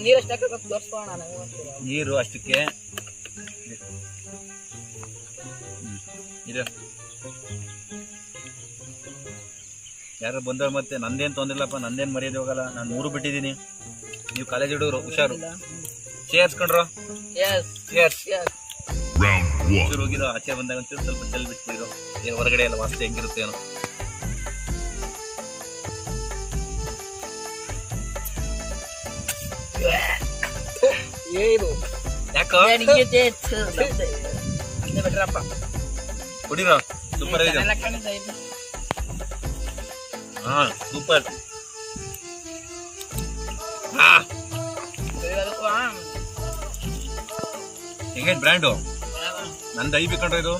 ನೀರು ಅಷ್ಟಕ್ಕೆ ತೋರಿಸ್ಕೋಣ ನನಗೆ ನೀರು ಅಷ್ಟಕ್ಕೆ ಇದು ಯಾರು ಬಂದವ್ರು ಮತ್ತೆ ನಂದೇನು ತೊಂದಿಲ್ಲಪ್ಪ, ನಂದೇನು ಮರ್ಯಾದೆ ಹೋಗಲ್ಲ. ನಾನು 3 ಬಿಟ್ಟಿದ್ದೀನಿ. ನೀವು ಕಾಲೇಜ್ ಹುಡುಗರು ಹುಷಾರು. ಚೇರ್ಸ್ ಕಂಡ್ರು, ಚೇರ್ಸ್. ಚೂರು ಹೋಗಿರೋ ಆಚೆ ಬಂದಾಗ ಒಂಚೂರು ಸ್ವಲ್ಪ ಚೆಲ್ ಬಿಟ್ಬಿಡಿರೋ, ಏನು ಹೊರಗಡೆ ಎಲ್ಲ ವಾಸ್ತು ಹೆಂಗಿರುತ್ತೆ ಏನೋ. ಯಾಕೋ ಬಿಟ್ರಪ್ಪ ಕುಡಿರೋ, ಸೂಪರ್ ಆಗಿದೆ. ಹಾ ಸೂಪರ್. ಹೆಂಗೈತೆ ಬ್ರ್ಯಾಂಡು? ನಂದು ಐ ಬಿಕೊಂಡ್ರೆ ಇದು.